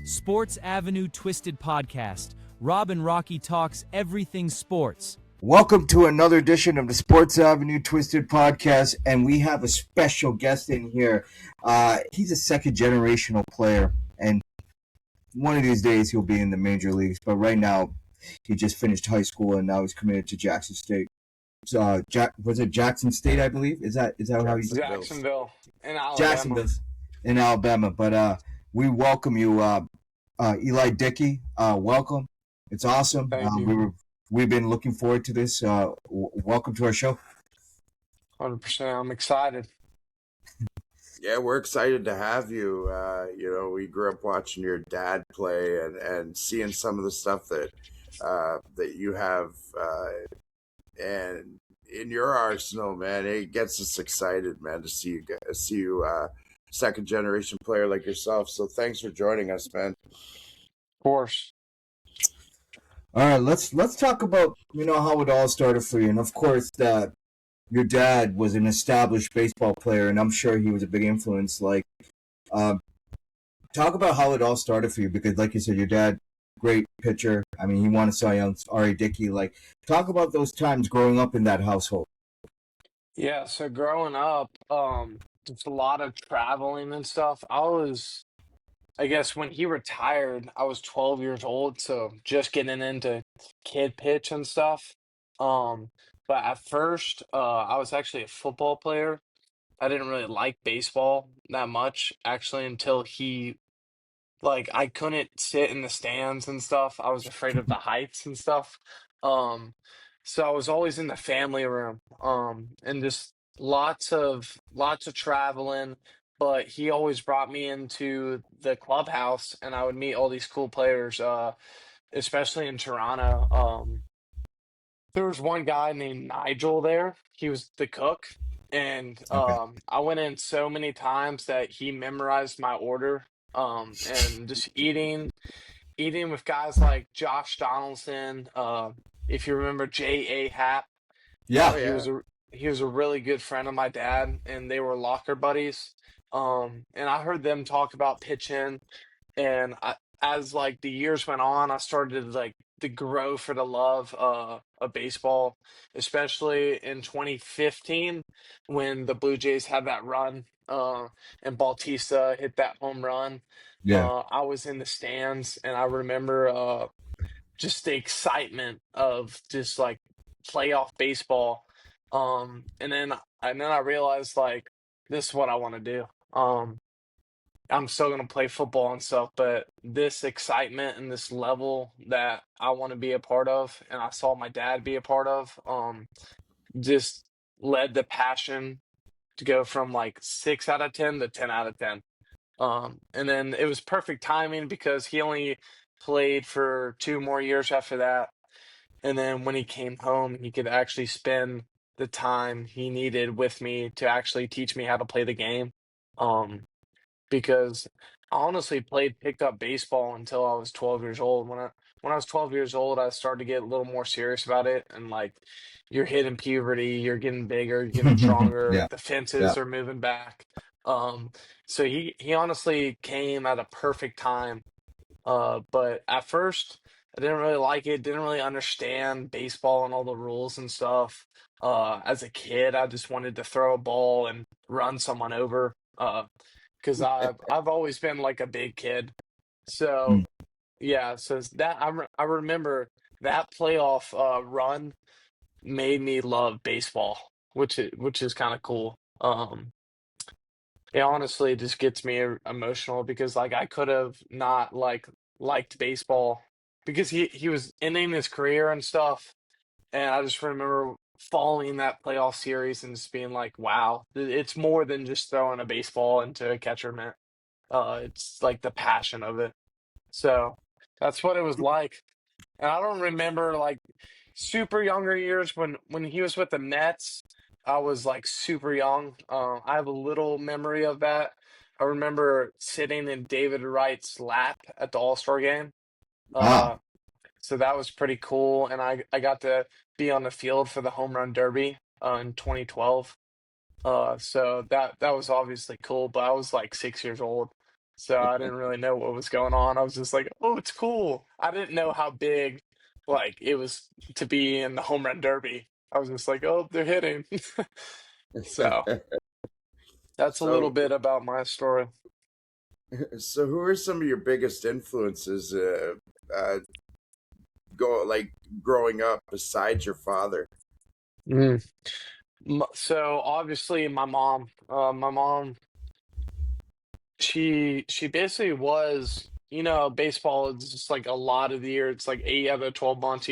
Sports Avenue Twisted Podcast. Rob and Rocky talks everything sports. Welcome to another edition of the Sports Avenue Twisted Podcast, and we have a special guest in here. He's a second-generational player, and one of these days he'll be in the major leagues. But right now, he just finished high school, and now he's committed to Jackson State. Was it Jackson State, I believe? Is that how you say it? Jacksonville in Alabama. Jacksonville in Alabama. But we welcome you, Eli Dickey. Welcome. It's awesome. Thank you. We've been looking forward to this. Welcome to our show. 100%. I'm excited. Yeah, we're excited to have you. We grew up watching your dad play and seeing some of the stuff that you have and in your arsenal, man. It gets us excited, man, to see you second generation player like yourself. So thanks for joining us, man. Of course. All right, let's talk about how it all started for you, and of course that your dad was an established baseball player, and I'm sure he was a big influence. Talk about how it all started for you, because like you said, your dad, great pitcher. I mean, he won a Cy Young. Eli Dickey. Talk about those times growing up in that household. Yeah, so growing up, just a lot of traveling and stuff. I guess when he retired, I was 12 years old, so just getting into kid pitch and stuff. But at first, I was actually a football player. I didn't really like baseball that much, actually, until I couldn't sit in the stands and stuff. I was afraid of the heights and stuff. Um, so I was always in the family room, and just lots of traveling. But he always brought me into the clubhouse, and I would meet all these cool players, especially in Toronto. There was one guy named Nigel there. He was the cook, and Okay. I went in so many times that he memorized my order. And just eating with guys like Josh Donaldson. If you remember J.A. Happ, Yeah. he was a really good friend of my dad, and they were locker buddies. And I heard them talk about pitching, and as the years went on, I started to grow for the love of baseball, especially in 2015 when the Blue Jays had that run, and Bautista hit that home run. Yeah. I was in the stands, and I remember just the excitement of just playoff baseball. And then I realized this is what I want to do. I'm still gonna play football and stuff, but this excitement and this level that I want to be a part of, and I saw my dad be a part of, just led the passion to go from 6 out of 10 to 10 out of 10. And then it was perfect timing because he only played for 2 more years after that. And then when he came home, he could actually spend the time he needed with me to actually teach me how to play the game. Um, because I honestly picked up baseball until I was 12 years old. When I was 12 years old, I started to get a little more serious about it, and you're hitting puberty, you're getting bigger, you're getting stronger, Yeah. the fences Yeah. are moving back. So he honestly came at a perfect time. But at first, I didn't really like it, didn't really understand baseball and all the rules and stuff. As a kid, I just wanted to throw a ball and run someone over. Because I've always been a big kid. So Mm. yeah, so I remember that playoff run made me love baseball, which is kind of cool. It honestly just gets me emotional because I could have not liked baseball because he was ending his career and stuff, and I just remember following that playoff series and just being like, wow, it's more than just throwing a baseball into a catcher mitt. It's the passion of it. So that's what it was like. And I don't remember super younger years when he was with the Mets. I was super young. I have a little memory of that. I remember sitting in David Wright's lap at the All-Star game. Wow. So that was pretty cool, and I got to be on the field for the home run derby in 2012. So that was obviously cool, but I was 6 years old. So I didn't really know what was going on. I was just like, oh, it's cool. I didn't know how big like it was to be in the home run derby. I was just like, oh, they're hitting. So that's a little So, bit about my story. so who are some of your biggest influences growing up besides your father? Mm. So obviously my mom, she basically was, baseball is just like a lot of the year. It's like 8 out of 12 months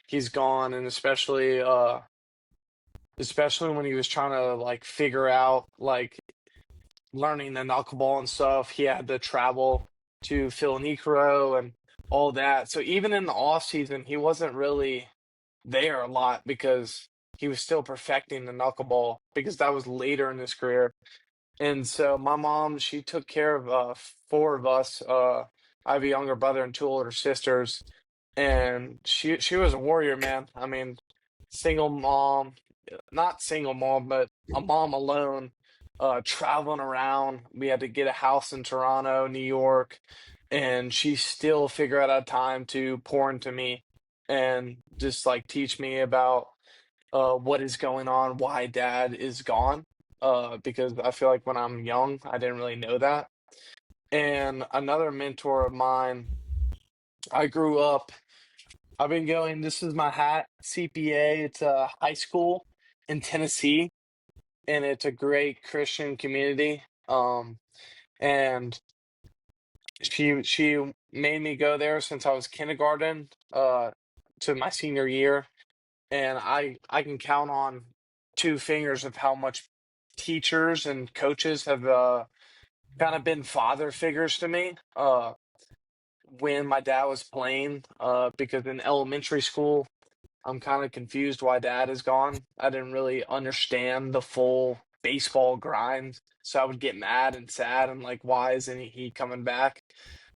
he's gone, and especially when he was trying to like figure out like learning the knuckleball and stuff, he had to travel to Phil Necro and all that. So even in the off season, he wasn't really there a lot because he was still perfecting the knuckleball because that was later in his career. And so my mom, she took care of four of us. I have a younger brother and two older sisters, and she was a warrior, man. I mean, single mom, not single mom, but a mom alone, traveling around. We had to get a house in Toronto, New York, and she still figured out a time to pour into me and just like teach me about what is going on, why dad is gone. Because I feel like when I'm young, I didn't really know that. And another mentor of mine, I grew up, I've been going, this is my hat, CPA. It's a high school in Tennessee, and it's a great Christian community. And she made me go there since I was kindergarten, to my senior year, and I can count on two fingers of how much teachers and coaches have kind of been father figures to me when my dad was playing. Because in elementary school, I'm kind of confused why dad is gone. I didn't really understand the full baseball grind, so I would get mad and sad and like, why isn't he coming back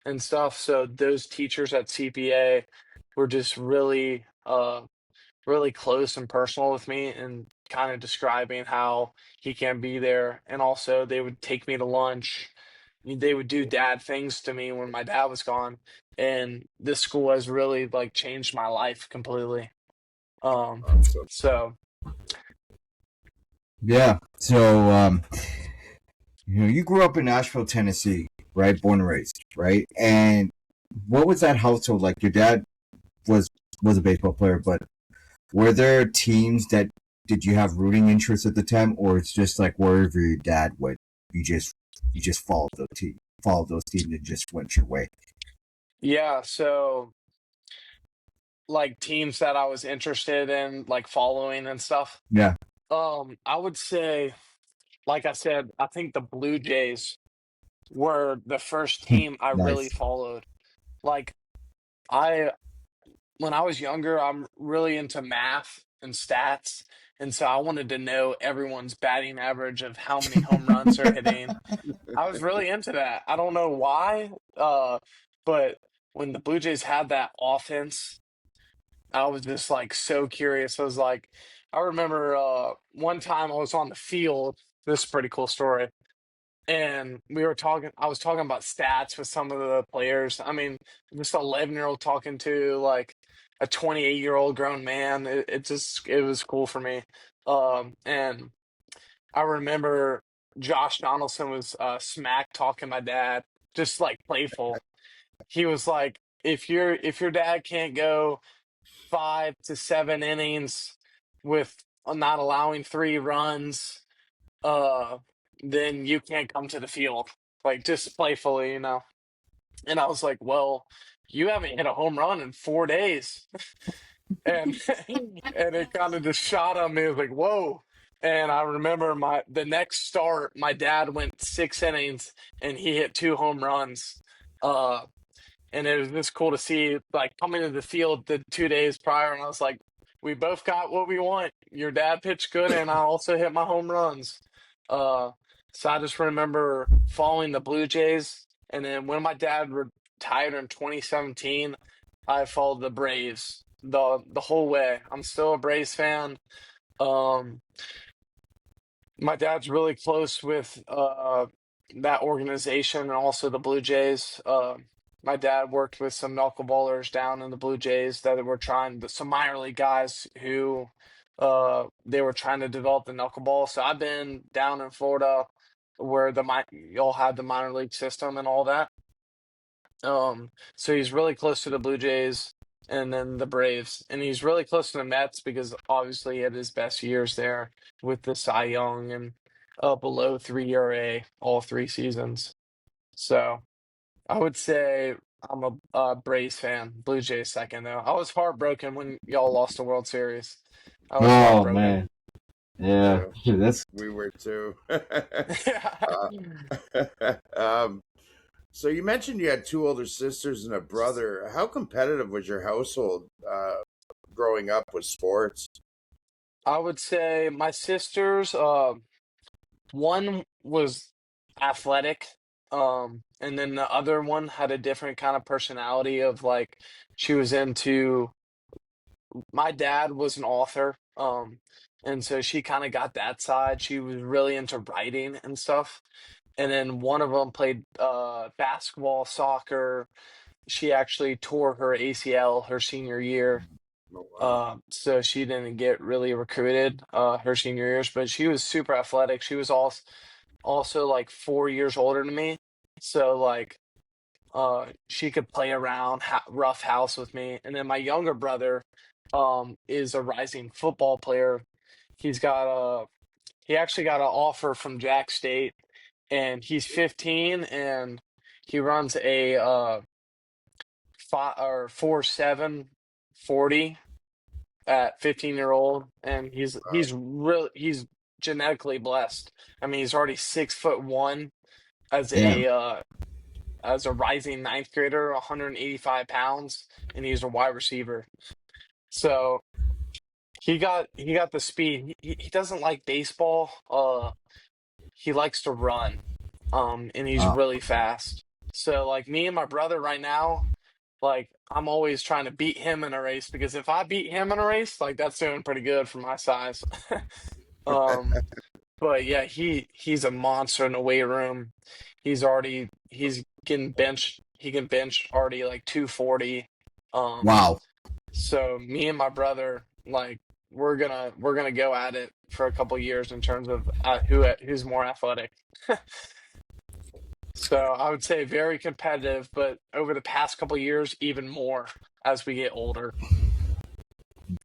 and stuff. So those teachers at CPA were just really close and personal with me and kind of describing how he can be there. And also, they would take me to lunch. They would do dad things to me when my dad was gone. And this school has really like changed my life completely. Um, Awesome. so Yeah. So, you grew up in Nashville, Tennessee, right? Born and raised, right? And what was that household like? Your dad was was a baseball player, but were there teams that did you have rooting interest at the time, or it's just like wherever your dad went, you just followed those teams and just went your way? yeah, so like teams that I was interested in, like following and stuff. Yeah. I would say, like I said, I think the Blue Jays were the first team I really Nice. followed. Like I when I was younger, I'm really into math and stats, and so I wanted to know everyone's batting average of how many home runs they're hitting. I was really into that. I don't know why, but when the Blue Jays had that offense, I was just like so curious. I remember one time I was on the field. This is a pretty cool story, and I was talking about stats with some of the players. I mean, just an 11-year-old talking to like a 28-year-old grown man. It was cool for me. And I remember Josh Donaldson was smack talking my dad, just like playful. He was like, if your dad can't go 5 to 7 innings with not allowing 3 runs, uh, then you can't come to the field. Like just playfully, you know. And I was like, well, you haven't hit a home run in 4 days. And and it kind of just shot on me. I was like, whoa. And I remember the next start, my dad went 6 innings and he hit 2 home runs. Uh and it was just cool to see like coming to the field the 2 days prior, and I was like, we both got what we want. Your dad pitched good, and I also hit my home runs. Uh, so I just remember following the Blue Jays, and then when my dad retired in 2017, I followed the Braves the whole way. I'm still a Braves fan. Um, my dad's really close with that organization and also the Blue Jays. My dad worked with some knuckleballers down in the Blue Jays that were some minor league guys who they were trying to develop the knuckleball. So I've been down in Florida where you'll have the minor league system and all that. So he's really close to the Blue Jays and then the Braves, and he's really close to the Mets because obviously he had his best years there with the Cy Young and below 3 ERA all 3 seasons. So I would say I'm a Braves fan. Blue Jays second though. I was heartbroken when y'all lost the World Series. I was Oh heartbroken. man, yeah, Yeah, that's we were too. Yeah. um, so you mentioned you had two older sisters and a brother. How competitive was your household growing up with sports? I would say my sisters. One was athletic, and then the other one had a different kind of personality of like she was into my dad was an author, and so she kind of got that side. She was really into writing and stuff. And then one of them played basketball, soccer. She actually tore her ACL her senior year. Oh, wow. So she didn't get really recruited her senior years, but she was super athletic. She was also like 4 years older than me. So like she could play around rough house with me. And then my younger brother is a rising football player. He's got a he actually got an offer from Jack State, and he's 15, and he runs a 4.7 40 at 15-year-old, and he's genetically blessed. I mean, he's already 6'1" as damn. a rising ninth grader, 185 pounds, and he's a wide receiver. So he got the speed. He doesn't like baseball. He likes to run. And he's Uh, really fast. So like me and my brother right now, like I'm always trying to beat him in a race because if I beat him in a race, like that's doing pretty good for my size. Um, but yeah, he's a monster in the weight room. He's getting benched. He can bench already like 240. Um, wow. so me and my brother, like we're gonna go at it for a couple years in terms of who's more athletic. So I would say very competitive, but over the past couple years, even more as we get older.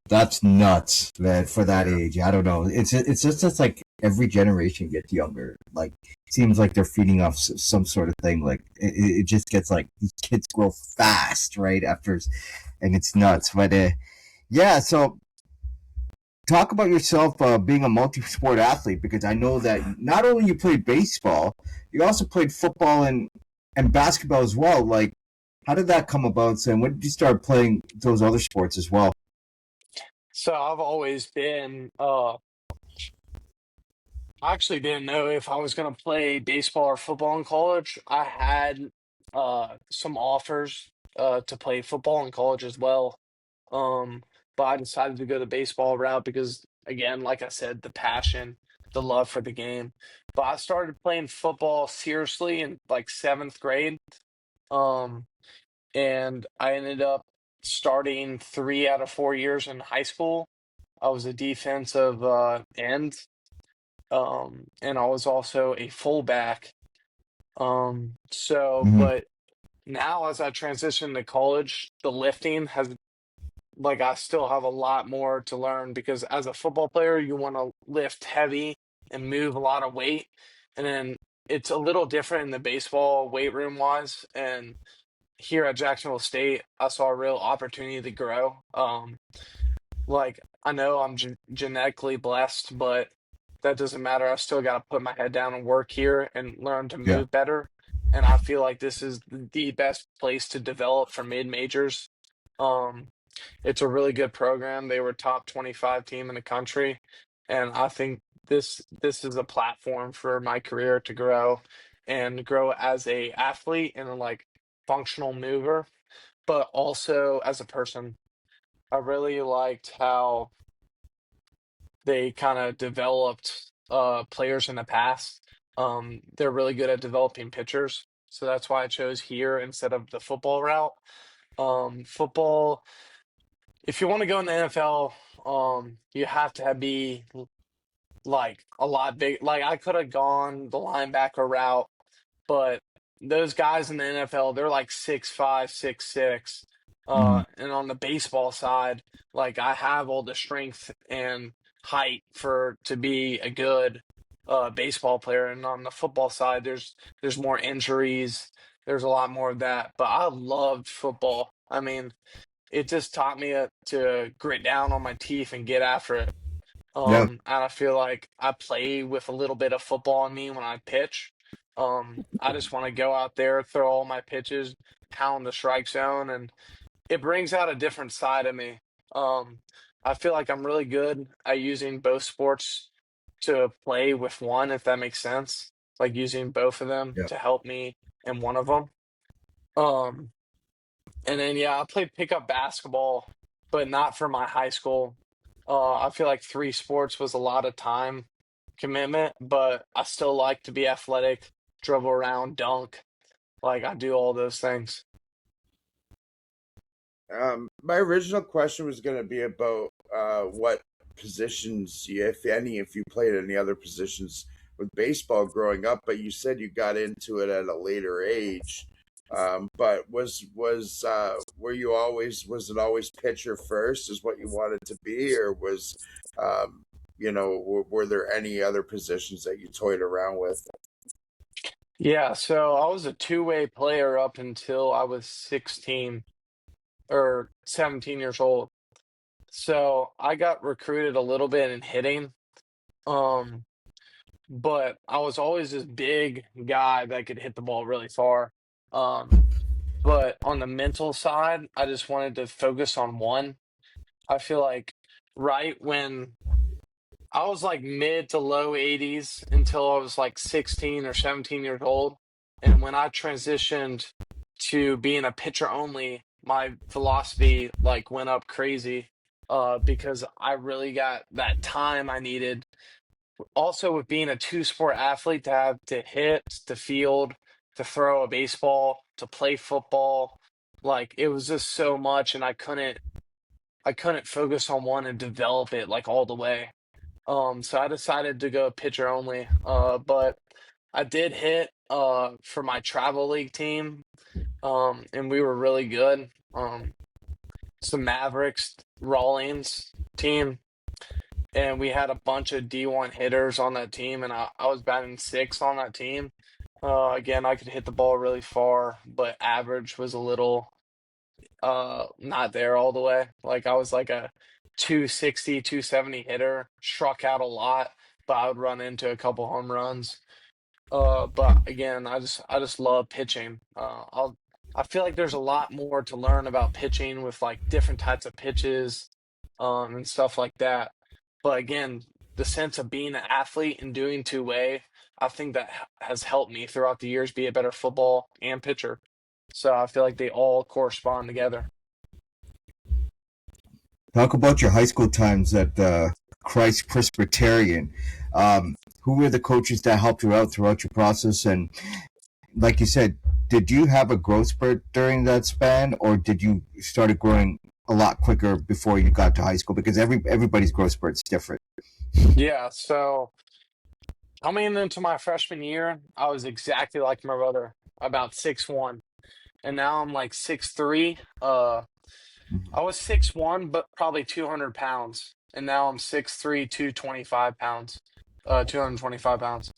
That's nuts, man. For that Yeah. age, I don't know. It's just like every generation gets younger. Like seems like they're feeding off some sort of thing. Like it just gets like these kids grow fast right after, and it's nuts. But yeah, so talk about yourself being a multi-sport athlete because I know that not only you played baseball, you also played football and basketball as well. Like, how did that come about? And when did you start playing those other sports as well? So I've always been I actually didn't know if I was going to play baseball or football in college. I had some offers to play football in college as well. Um, but I decided to go the baseball route because, again, like I said, the passion, the love for the game. But I started playing football seriously in like seventh grade. Um, and I ended up starting 3 out of 4 years in high school. I was a defensive end, and I was also a fullback. Mm-hmm. But now as I transition to college, the lifting has like I still have a lot more to learn because as a football player, you want to lift heavy and move a lot of weight, and then it's a little different in the baseball weight room wise. And here at Jacksonville State, I saw a real opportunity to grow. Like I know I'm genetically blessed, but that doesn't matter. I still got to put my head down and work here and learn to Yeah. move better. And I feel like this is the best place to develop for mid majors. Um, it's a really good program. They were top 25 team in the country, and I think this is a platform for my career to grow as a athlete and a like functional mover, but also as a person. I really liked how they kind of developed players in the past. They're really good at developing pitchers, so that's why I chose here instead of the football route. Football, if you want to go in the NFL, you have to be like a lot big. Like I could have gone the linebacker route, but those guys in the NFL, they're like 6'5", 6'6". Mhm. And on the baseball side, like I have all the strength and height for to be a good baseball player. And on the football side, there's more injuries. There's a lot more of that. But I loved football. I mean, it just taught me to grit down on my teeth and get after it. Yeah. And I feel like I play with a little bit of football in me when I pitch. I just want to go out there, throw all my pitches, pound the strike zone, and it brings out a different side of me. Um, I feel like I'm really good at using both sports to play with one, if that makes sense. Like using both of them Yeah. to help me in one of them. Um, and then yeah, I played pickup basketball, but not for my high school. I feel like three sports was a lot of time commitment, but I still like to be athletic, dribble around, dunk. Like I do all those things. My original question was going to be about what positions, if any, if you played any other positions with baseball growing up, but you said you got into it at a later age. But were you always was it always pitcher first is what you wanted to be, or was were there any other positions that you toyed around with? Yeah, so I was a two-way player up until I was 16 or 17 years old. So I got recruited a little bit in hitting. Um, but I was always this big guy that could hit the ball really far. Um, but on the mental side, I just wanted to focus on one. I feel like right when I was like mid to low 80s until I was like 16 or 17 years old. And when I transitioned to being a pitcher only, my philosophy like went up crazy because I really got that time I needed. Also, with being a two-sport athlete, to have to hit, to field, to throw a baseball, to play football, like it was just so much, and I couldn't focus on one and develop it like all the way. So I decided to go pitcher only. But I did hit for my travel league team, and we were really good. It's the Mavericks Rawlings team, and we had a bunch of D1 hitters on that team, and I was batting sixth on that team. Again, I could hit the ball really far, but average was a little not there all the way. Like I was like a 260, 270 hitter, struck out a lot, but I would run into a couple home runs. But again, I just love pitching. I feel like there's a lot more to learn about pitching with like different types of pitches, and stuff like that. But again, the sense of being an athlete and doing two-way, I think that has helped me throughout the years be a better football and pitcher. So I feel like they all correspond together. Talk about your high school times at Christ Presbyterian. Who were the coaches that helped you out throughout your process? And like you said, did you have a growth spurt during that span, or did you started growing a lot quicker before you got to high school? Because everybody's growth spurt is different. Yeah, so coming into my freshman year, I was exactly like my brother, about 6'1", and now I'm like 6'3". I was 6'1", but probably 200 pounds, and now I'm 6'3", 225 pounds, 225 pounds.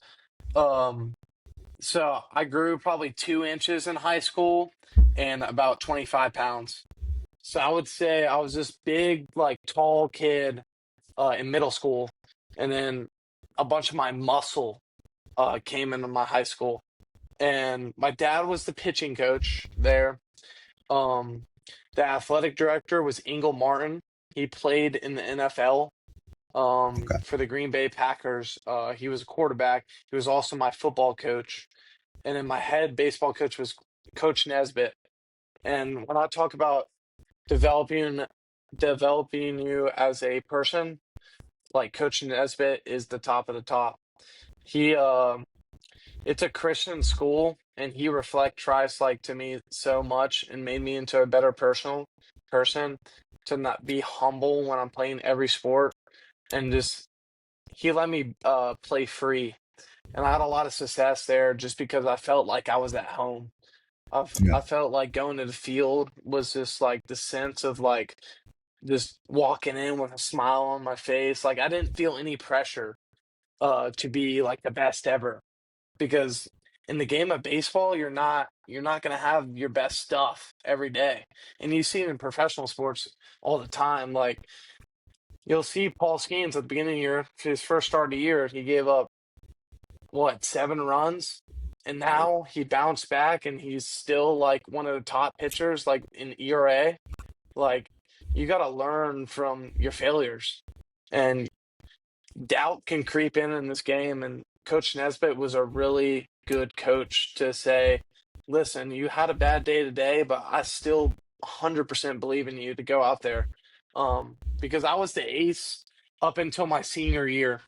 Um, so I grew probably 2 inches in high school and about 25 pounds. So I would say I was this big, like tall kid in middle school, and then a bunch of my muscle came into my high school. And my dad was the pitching coach there. Um, the athletic director was Engel Martin. He played in the NFL Okay. for the Green Bay Packers. He was a quarterback. He was also my football coach. And then my head baseball coach was Coach Nesbitt. And when I talk about developing developing you as a person, like Coach Nesbitt is the top of the top. He it's a Christian school, and he tries like to me so much and made me into a better personal person to not be humble when I'm playing every sport and just he let me play free, and I had a lot of success there just because I felt like I was at home. Yeah. I felt like going to the field was just like the sense of like just walking in with a smile on my face. Like I didn't feel any pressure to be like the best ever because in the game of baseball you're not going to have your best stuff every day. And you see it in professional sports all the time. Like you'll see Paul Skeens at the beginning of the year, his first start of the year, he gave up what, 7 runs? And now he bounced back and he's still like one of the top pitchers like in ERA. Like you got to learn from your failures. And doubt can creep in this game, and Coach Nesbitt was a really good coach to say, listen, you had a bad day today, but I still 100% believe in you to go out there. Because I was the ace up until my senior year.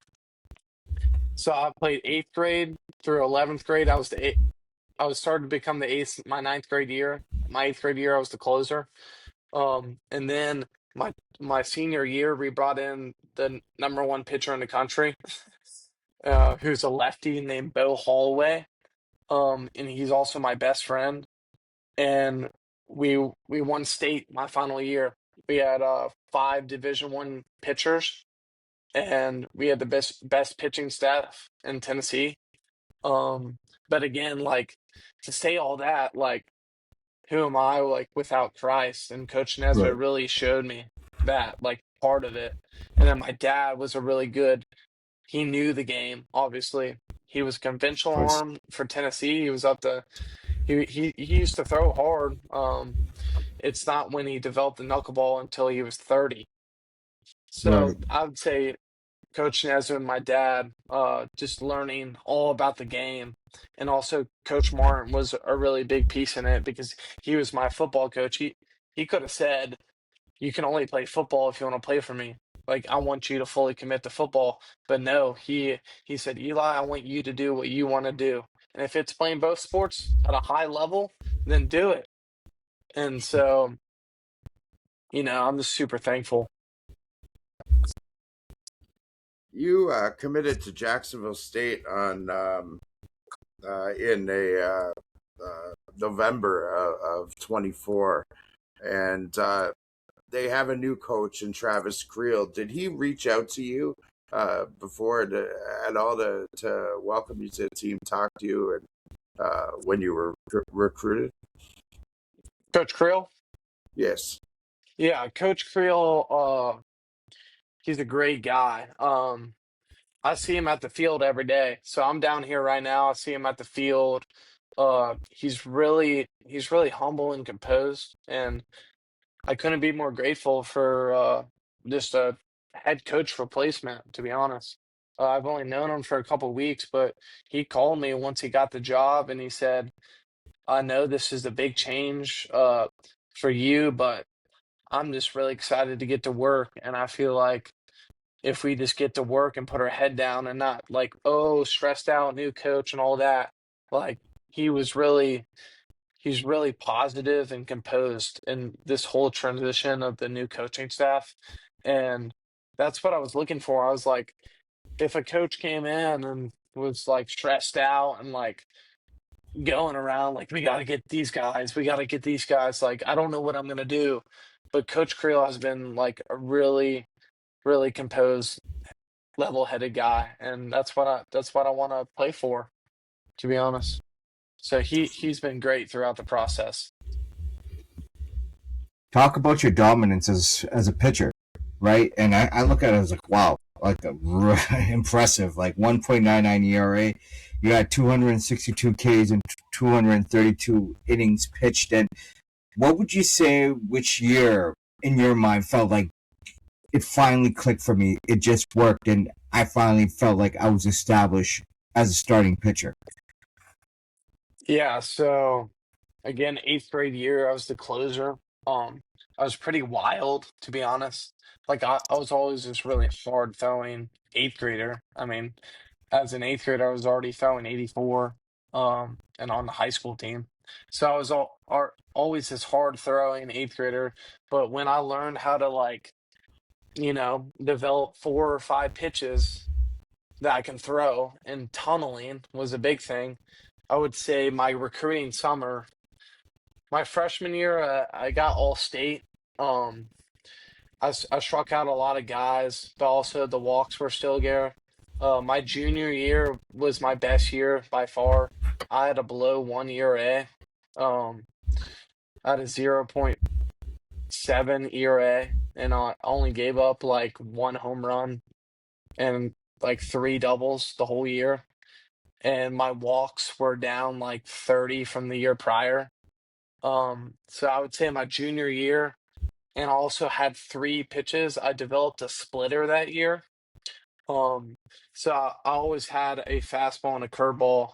So I played 8th grade through 11th grade. I was started to become the ace my 9th grade year. My 8th grade year, I was the closer. And then my senior year, we brought in the number one pitcher in the country, who's a lefty named Bo Holloway. And he's also my best friend. And we won state my final year. We had 5 Division I pitchers, and we had the best pitching staff in Tennessee. But again, like to say all that, like who am I like without Christ? And Coach Nesbitt Right. really showed me that, like part of it. And then my dad was a really good, he knew the game, obviously. He was a Of conventional course. arm for Tennessee. He was up to he used to throw hard. It's not when he developed the knuckleball until he was 30. Right. So I would say Coach Nesbitt and my dad, just learning all about the game. And also Coach Martin was a really big piece in it because he was my football coach. He could have said, you can only play football if you want to play for me. Like I want you to fully commit to football. But no, he said, Eli, I want you to do what you want to do. And if it's playing both sports at a high level, then do it. And so, I'm just super thankful. You committed to Jacksonville State on in a November of 24, and they have a new coach in Travis Creel. Did he reach out to you before at all to welcome you to the team, talk to you, and when you were recruited? Coach Creel? Yes. Yeah, Coach Creel, he's a great guy. I see him at the field every day. So I'm down here right now. I see him at the field. He's really humble and composed, and I couldn't be more grateful for just a head coach replacement, to be honest. I've only known him for a couple weeks, but he called me once he got the job and he said, I know this is a big change for you, but I'm just really excited to get to work. And I feel like if we just get to work and put our head down and not like, oh, stressed out, new coach and all that, like he was really he's really positive and composed in this whole transition of the new coaching staff. And that's what I was looking for. I was like, if a coach came in and was like stressed out and like going around like we got to get these guys, like I don't know what I'm gonna do. But Coach Creel has been like a really, really composed, level-headed guy, and that's what I want to play for, to be honest. So he's been great throughout the process. Talk about your dominance as a pitcher, right? And I look at it as like, wow, like impressive. Like 1.99 ERA, you had 262 Ks and 232 innings pitched. And what would you say which year in your mind felt like it finally clicked for me? It just worked, and I finally felt like I was established as a starting pitcher. Yeah, so again, 8th grade year, I was the closer. I was pretty wild, to be honest. Like I was always just really hard throwing 8th grader. I mean, as an 8th grader, I was already throwing 84. and on the high school team. So I was always this hard throwing eighth grader. But when I learned how to like, develop 4 or 5 pitches that I can throw, and tunneling was a big thing. I would say my recruiting summer, my freshman year, I got all state. Um, I struck out a lot of guys, but also the walks were still there. My junior year was my best year by far. I had a below 1 ERA. I had a 0.7 ERA, and I only gave up like 1 home run and like 3 doubles the whole year. And my walks were down like 30 from the year prior. So I would say my junior year, and I also had 3 pitches. I developed a splitter that year. Um, so I always had a fastball and a curveball,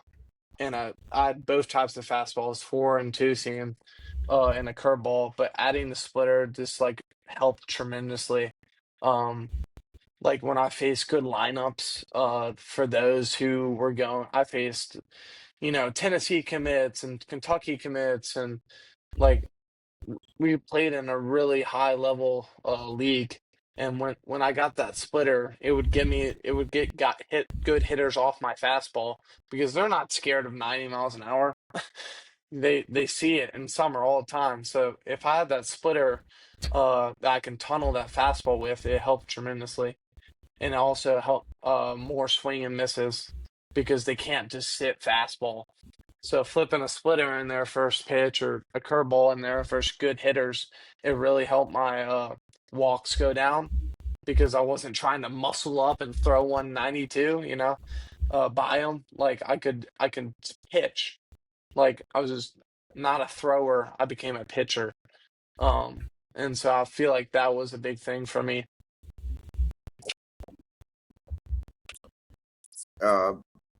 and I had both types of fastballs, 4 and 2 seam, and a curveball. But adding the splitter just like helped tremendously. Um, like when I faced good lineups, for those who were going, I faced, Tennessee commits and Kentucky commits, and like we played in a really high level league. And when I got that splitter, it would get got hit good hitters off my fastball because they're not scared of 90 miles an hour. They see it in summer all the time. So if I had that splitter that I can tunnel that fastball with, it helped tremendously. And also help more swing and misses because they can't just sit fastball. So flipping a splitter in their first pitch or a curveball in their first good hitters, it really helped my walks go down because I wasn't trying to muscle up and throw 192, by them. Like I can pitch. Like I was just not a thrower. I became a pitcher. And so I feel like that was a big thing for me. Uh,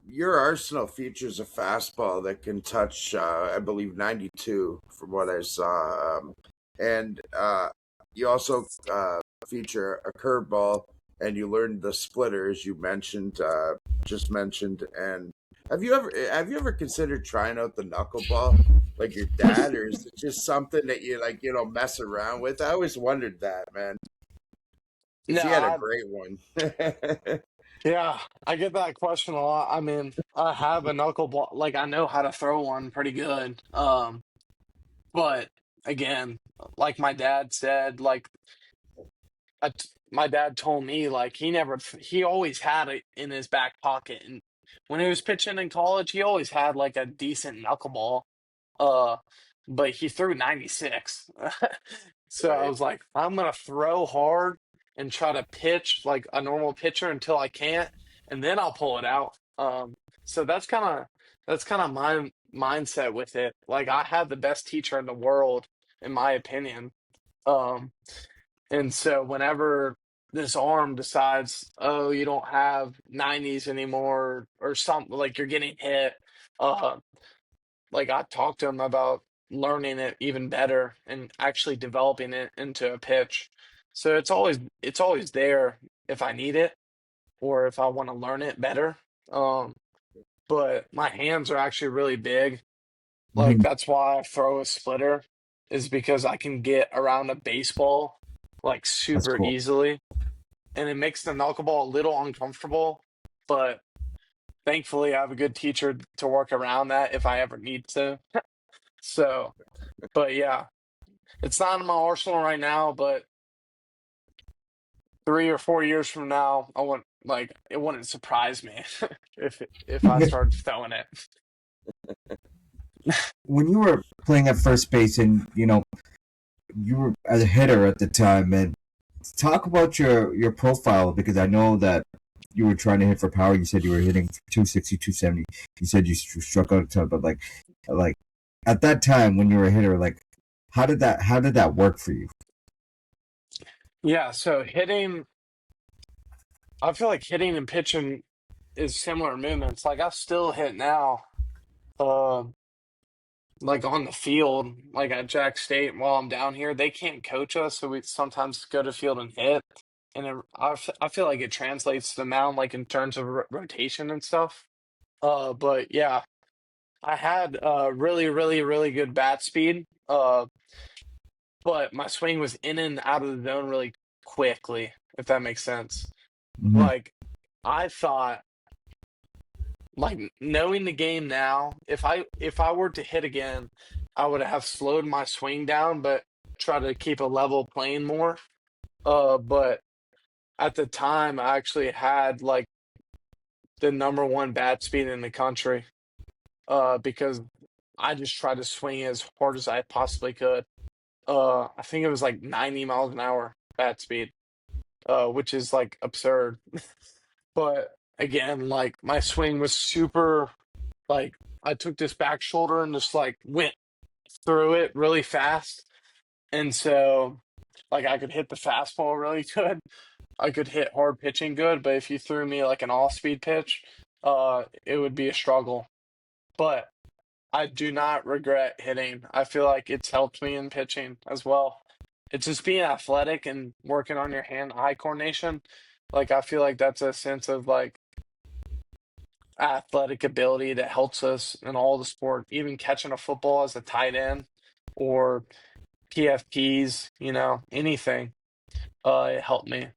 your arsenal features a fastball that can touch, I believe, 92 from what I saw. And you also feature a curveball, and you learned the splitter, as you mentioned, just mentioned. And have you ever considered trying out the knuckleball like your dad, or is it just something that you like, mess around with? I always wondered that, man, because No, he had a great one. yeah, I get that question a lot. I mean, I have a knuckleball, like I know how to throw one pretty good. But again, like my dad said, like my dad told me, like he always had it in his back pocket, and when he was pitching in college, he always had like a decent knuckleball. Uh, but he threw 96. So I Right. was like, I'm gonna throw hard and try to pitch like a normal pitcher until I can't, and then I'll pull it out. So that's kind of my mindset with it. Like I had the best teacher in the world, in my opinion. Um, and so whenever this arm decides, oh, you don't have 90s anymore, or something like you're getting hit, uh, like I talked to him about learning it even better and actually developing it into a pitch. So it's always there if I need it or if I want to learn it better. Um, but my hands are actually really big. Like Mhm. that's why I throw a splitter is because I can get around a baseball like That's super cool. easily. And it makes the knuckleball a little uncomfortable, but thankfully I have a good teacher to work around that if I ever need to. So, but yeah, it's not in my arsenal right now, but 3 or 4 years from now, I want like it wouldn't surprise me if I started throwing it. When you were playing at first base and you were as a hitter at the time, and talk about your profile because I know that you were trying to hit for power. You said you were hitting 260, 270. You said you struck out a ton, but like at that time when you were a hitter, like how did that work for you? Yeah, so I feel like hitting and pitching is similar movements. Like I still hit now, uh, like on the field, like at Jack State while I'm down here. They can't coach us, so we sometimes go to field and hit. And I feel like it translates to the mound, like in terms of rotation and stuff. But yeah, I had really, really, really good bat speed. But my swing was in and out of the zone really quickly, if that makes sense. Mm-hmm. Like I thought, like knowing the game now, if I were to hit again, I would have slowed my swing down, but try to keep a level plane more. But at the time, I actually had like the number one bat speed in the country. Because I just tried to swing as hard as I possibly could. I think it was like 90 miles an hour bat speed, which is like absurd. But again, like my swing was super, like I took this back shoulder and just like went through it really fast. And so like I could hit the fastball really good. I could hit hard pitching good, but if you threw me like an off-speed pitch, it would be a struggle. But I do not regret hitting. I feel like it's helped me in pitching as well. It's just being athletic and working on your hand-eye coordination. Like I feel like that's a sense of like athletic ability that helps us in all the sport, even catching a football as a tight end or PFPs, anything. It helped me.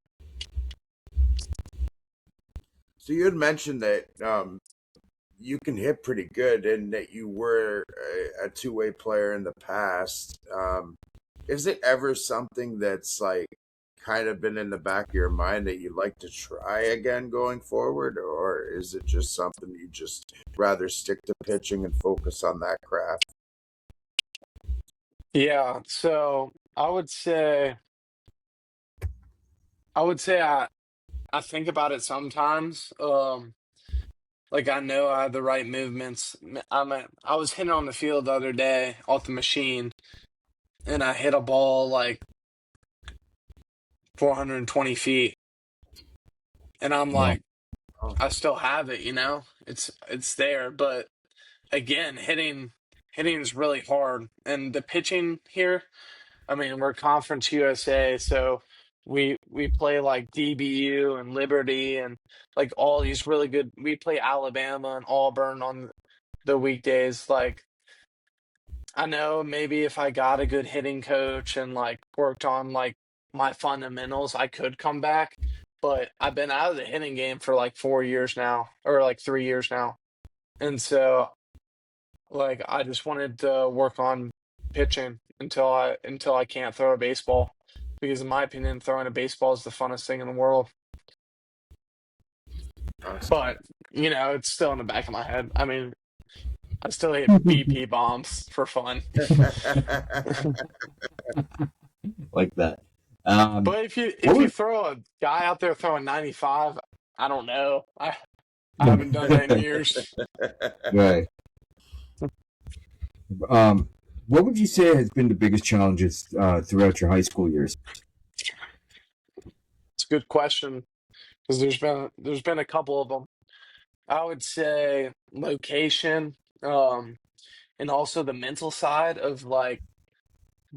So you had mentioned that you can hit pretty good and that you were a two-way player in the past. Is it ever something that's like kind of been in the back of your mind that you'd like to try again going forward, or is it just something you just rather stick to pitching and focus on that craft? Yeah, so I would say I think about it sometimes. Like I know I have the right movements. I was hitting on the field the other day off the machine, and I hit a ball like 420 feet, and I'm Wow. like, I still have it, it's there. But again, hitting is really hard, and the pitching here. I mean, we're Conference USA, so we play like DBU and Liberty and like all these really good. We play Alabama and Auburn on the weekdays. Like I know maybe if I got a good hitting coach and like worked on like my fundamentals, I could come back. But I've been out of the hitting game for like 4 years now, or like 3 years now, and so like I just wanted to work on pitching until I can't throw a baseball because in my opinion throwing a baseball is the funnest thing in the world. Awesome. But it's still in the back of my head. I mean, I still hit BP bombs for fun. Like that. But if you What if you would throw a guy out there throwing 95, I don't know. I haven't done that in years. right? What would you say has been the biggest challenges throughout your high school years? It's a good question because there's been a couple of them. I would say location, and also the mental side of like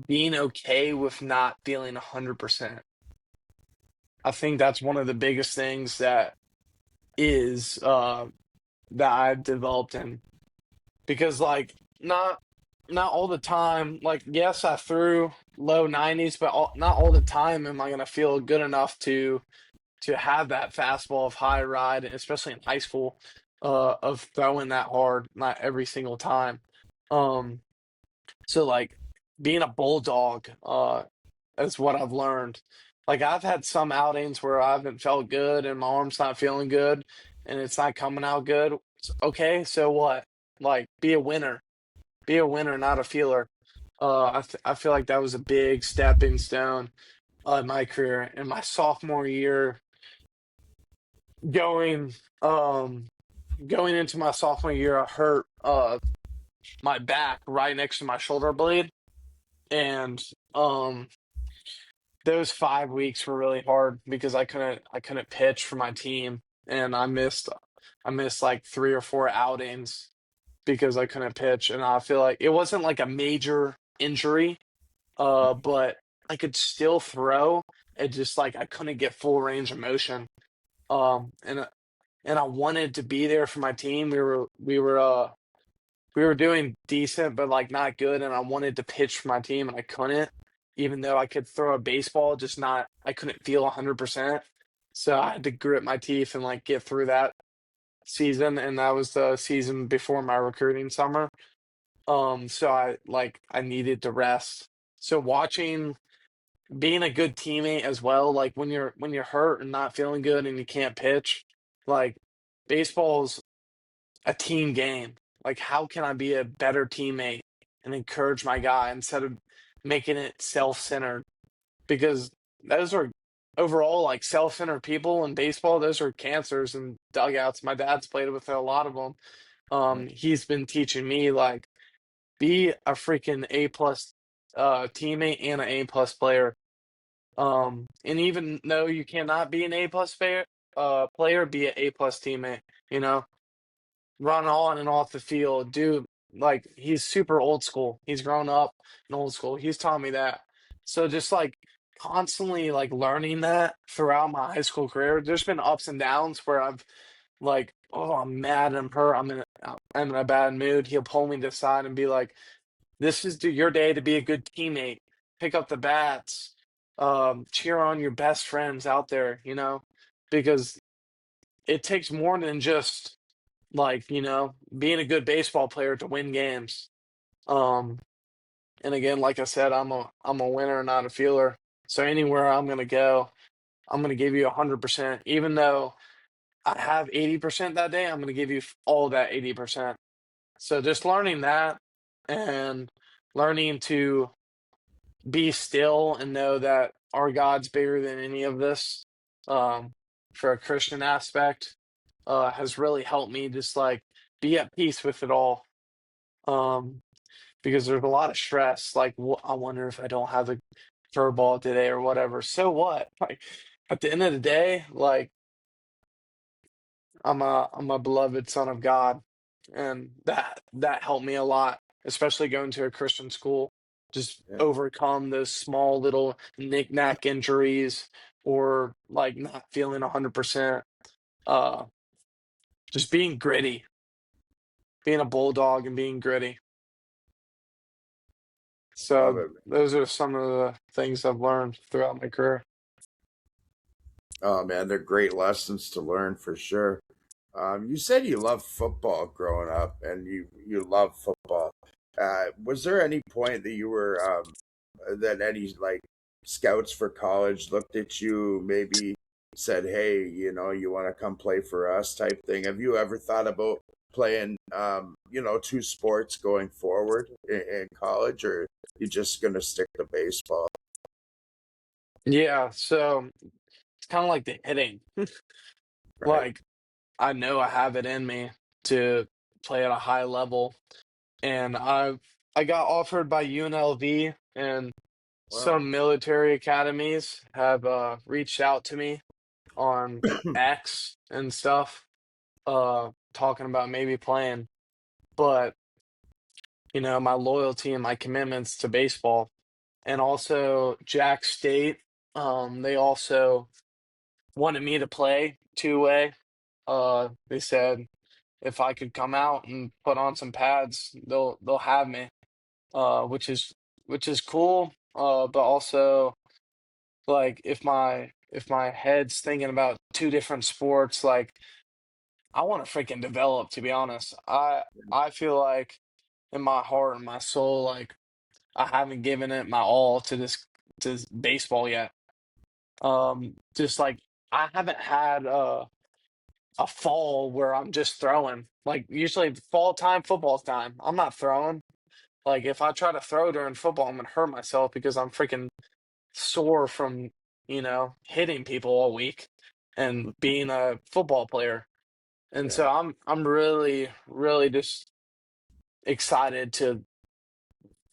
being okay with not feeling 100%. I think that's one of the biggest things is that I've developed in because like not all the time. Like yes, I threw low 90s, but not all the time am I gonna feel good enough to have that fastball of high ride, especially in high school, of throwing that hard, not every single time. Um, so like being a bulldog, is what I've learned. Like I've had some outings where I haven't felt good and my arm's not feeling good and it's not coming out good. Okay, so what? Like be a winner. Be a winner, not a feeler. I feel like that was a big stepping stone in my career. In my sophomore year, going um going into my sophomore year, I hurt my back right next to my shoulder blade, and um those 5 weeks were really hard because I couldn't pitch for my team, and I missed like 3 or 4 outings because I couldn't pitch, and I feel like it wasn't like a major injury, but I could still throw. It just like I couldn't get full range of motion. And I wanted to be there for my team. We were we were doing decent, but like not good. And I wanted to pitch for my team and I couldn't, even though I could throw a baseball, just not, I couldn't feel 100%. So I had to grit my teeth and like get through that season. And that was the season before my recruiting summer. So I needed to rest. So watching, being a good teammate as well, like when you're hurt and not feeling good and you can't pitch, like baseball's a team game. Like how can I be a better teammate and encourage my guy instead of making it self-centered? Because those are overall like self-centered people in baseball, those are cancers and dugouts. My dad's played with a lot of them. He's been teaching me like be a freaking A plus teammate and an A plus player. And even though you cannot be an A plus player, be an A plus teammate. You know, run on and off the field, dude. Like he's super old school. He's grown up in old school. He's taught me that. So just like constantly like learning that throughout my high school career. There's been ups and downs where I've like, oh, I'm mad, I'm hurt, I'm in a bad mood. He'll pull me to the side and be like, "This is your day to be a good teammate. Pick up the bats, cheer on your best friends out there." You know, because it takes more than just like being a good baseball player to win games. Um, and again, like I said, I'm a winner, not a feeler. So anywhere I'm gonna go, I'm gonna give you 100%. Even though I have 80% that day, I'm gonna give you all that 80%. So just learning that and learning to be still and know that our God's bigger than any of this, um, for a Christian aspect, has really helped me just like be at peace with it all. Um, because there's a lot of stress. Like, I wonder if I don't have a curveball today or whatever. So what? Like, at the end of the day, like I'm a beloved son of God, and that helped me a lot, especially going to a Christian school. Just Yeah. overcome those small little knick-knack injuries or like not feeling 100%. Uh, just being gritty, being a bulldog and being gritty. Love So it. those are some of the things I've learned throughout my career. Oh man, they're great lessons to learn for sure. You said you loved football growing up, and you love football. Was there any point that you were that any like scouts for college looked at you, maybe said, "Hey, you want to come play for us?" type thing? Have you ever thought about playing, two sports going forward in college, or you just gonna stick to baseball? Yeah, so it's kind of like the hitting. Right. Like I know I have it in me to play at a high level, and I got offered by UNLV, and Wow. some military academies have reached out to me on X and stuff, talking about maybe playing. But my loyalty and my commitments to baseball, and also Jack State, they also wanted me to play two-way. They said if I could come out and put on some pads, they'll have me, which is cool. But also like if my head's thinking about two different sports, like I want to freaking develop. To be honest, I feel like in my heart and my soul, like I haven't given it my all to this baseball yet. Just like I haven't had a fall where I'm just throwing. Like usually fall time, football time, I'm not throwing. Like if I try to throw during football, I'm gonna hurt myself because I'm freaking sore from, hitting people all week and being a football player. And so Yeah. I'm really, really just excited to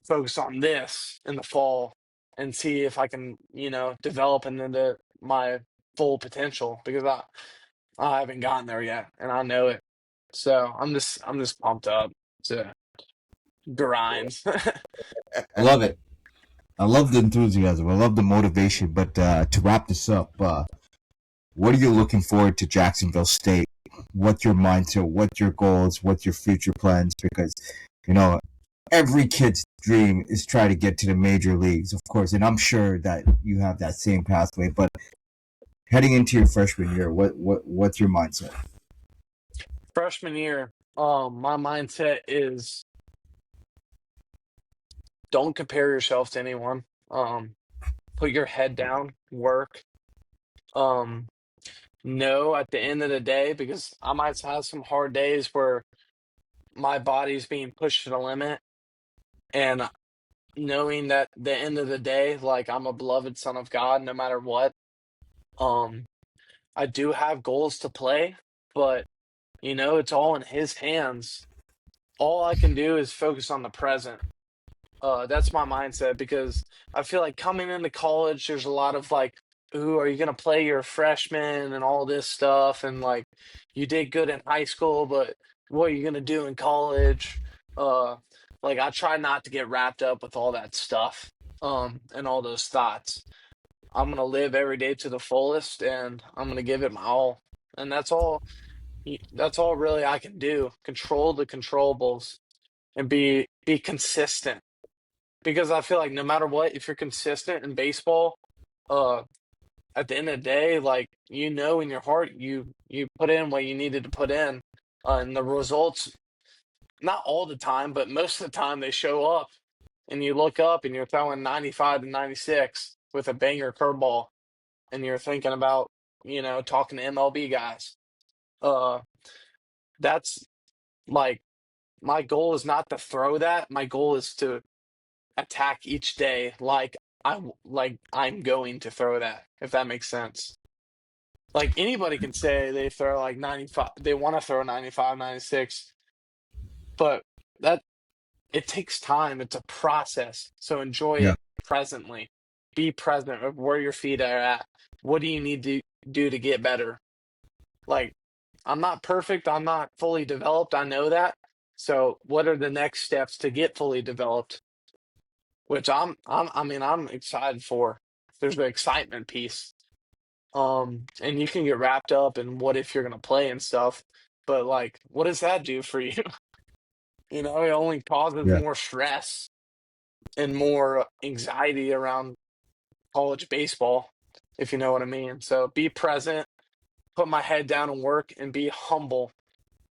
focus on this in the fall and see if I can, develop into my full potential because I haven't gotten there yet and I know it. So I'm just pumped up to grind. I love it. I love the enthusiasm. I love the motivation. But to wrap this up, what are you looking forward to Jacksonville State? What's your mindset? What's your goals? What's your future plans? Because You know, every kid's dream is try to get to the major leagues, of course, and I'm sure that you have that same pathway. But heading into your freshman year, what's your mindset? Freshman year, my mindset is don't compare yourself to anyone. Put your head down, work. Um, know at the end of the day, because I might have some hard days where my body's being pushed to the limit, and knowing that the end of the day, like I'm a beloved son of God, no matter what. Um, I do have goals to play, but it's all in His hands. All I can do is focus on the present. That's my mindset because I feel like coming into college, there's a lot of like, ooh, are you gonna play your freshman and all this stuff? And like, you did good in high school, but what are you gonna do in college? Uh, like I try not to get wrapped up with all that stuff, and all those thoughts. I'm gonna live every day to the fullest, and I'm gonna give it my all, and that's all. That's all really I can do. Control the controllables and be consistent because I feel like no matter what, if you're consistent in baseball, uh, at the end of the day, like in your heart, you put in what you needed to put in, and the results not all the time, but most of the time they show up, and you look up and you're throwing 95 to 96 with a banger curveball, and you're thinking about talking to MLB guys. Uh, that's like my goal is not to throw that. My goal is to attack each day like I'm going to throw that, if that makes sense. Like anybody can say they throw like 95, they want to throw 95, 96, but that it takes time. It's a process. So enjoy Yeah. it presently. Be present of where your feet are at. What do you need to do to get better? Like I'm not perfect, I'm not fully developed, I know that. So what are the next steps to get fully developed? Which I'm excited for. There's the excitement piece. And you can get wrapped up in what if you're gonna play and stuff, but like, what does that do for you? It only causes Yeah. more stress and more anxiety around college baseball, if you know what I mean. So be present, put my head down and work, and be humble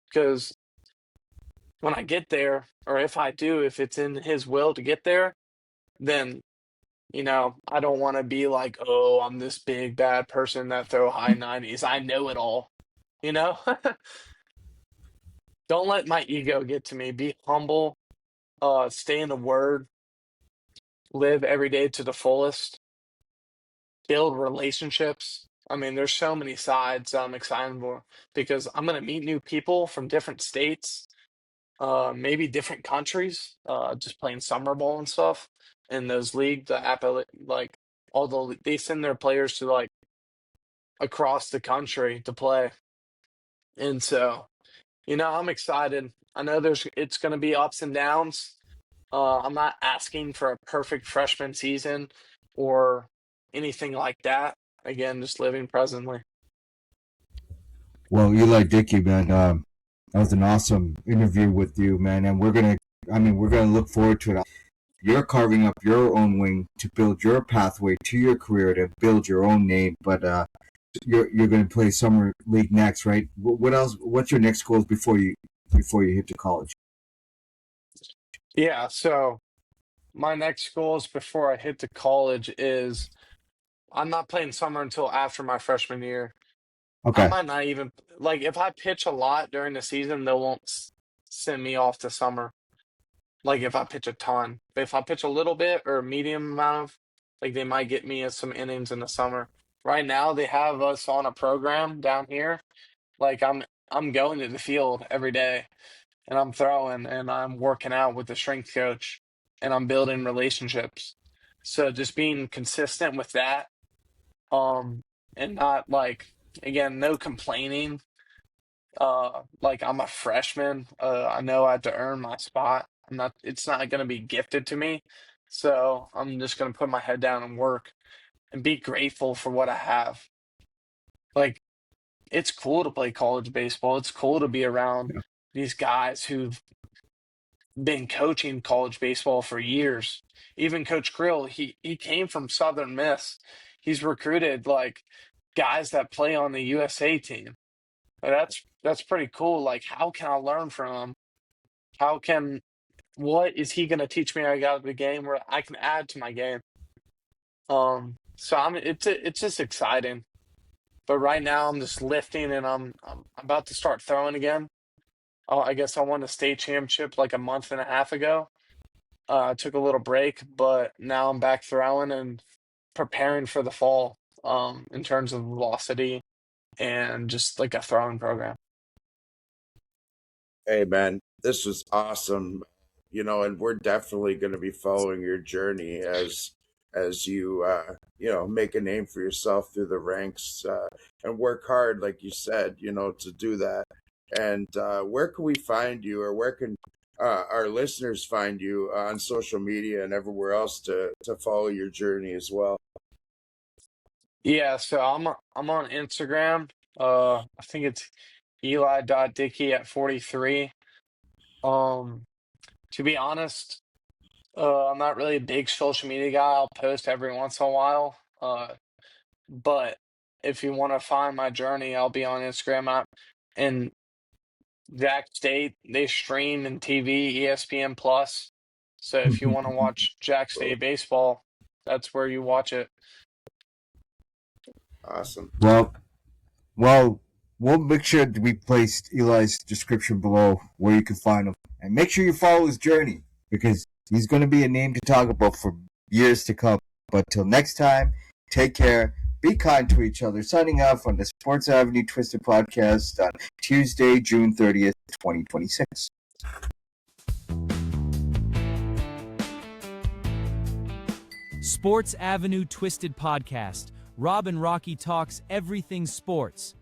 because when I get there, or if I do, if it's in His will to get there, then I don't want to be like, oh, I'm this big bad person that throw high 90s. I know it all. You know? Don't let my ego get to me. Be humble, stay in the word, live every day to the fullest, build relationships. I mean, there's so many sides I'm excited for because I'm gonna meet new people from different states, maybe different countries, just playing summer ball and stuff. In those leagues, like they send their players to like across the country to play. And so, I'm excited. I know it's going to be ups and downs. I'm not asking for a perfect freshman season or anything like that. Again, just living presently. Well, Eli Dickey, man, that was an awesome interview with you, man, and we're gonna look forward to it. You're carving up your own wing to build your pathway to your career to build your own name, but you're going to play summer league next, right? What else? What's your next goals before you hit to college? Yeah, so my next goals before I hit to college is I'm not playing summer until after my freshman year. I Okay. might not even like if I pitch a lot during the season, they won't send me off to summer. Like if I pitch a ton, but if I pitch a little bit or a medium amount of, like they might get me some innings in the summer. Right now, they have us on a program down here. Like I'm going to the field every day and I'm throwing and I'm working out with the strength coach and I'm building relationships. So just being consistent with that, um, and not like again, no complaining. Like I'm a freshman. I know I have to earn my spot. It's not gonna be gifted to me. So I'm just gonna put my head down and work and be grateful for what I have. Like it's cool to play college baseball. It's cool to be around Yeah. these guys who've been coaching college baseball for years. Even Coach Krill, he came from Southern Miss. He's recruited like guys that play on the USA team. And that's pretty cool. Like, how can I learn from him? How can what is he going to teach me out of the game where I can add to my game? So it's just exciting. But right now I'm just lifting and I'm about to start throwing again. Oh, I guess I won the state championship like a month and a half ago. I took a little break, but now I'm back throwing and preparing for the fall, in terms of velocity and just like a throwing program. Hey man, this was awesome. And we're definitely going to be following your journey as you make a name for yourself through the ranks, and work hard, like you said, to do that. And where can we find you, or where can our listeners find you on social media and everywhere else to follow your journey as well? Yeah, so I'm on Instagram. I think it's Dickey at 43. Um, to be honest, I'm not really a big social media guy. I'll post every once in a while. But if you want to find my journey, I'll be on Instagram. And Jack State, they stream in TV, ESPN Plus. So if you want to watch Jack State baseball, that's where you watch it. Awesome. Well, we'll make sure that we place Eli's description below where you can find him. And make sure you follow his journey because he's going to be a name to talk about for years to come. But till next time, take care. Be kind to each other. Signing off on the Sports Avenue Twisted podcast on Tuesday, June 30th, 2026. Sports Avenue Twisted Podcast. Rob and Rocky talks everything sports.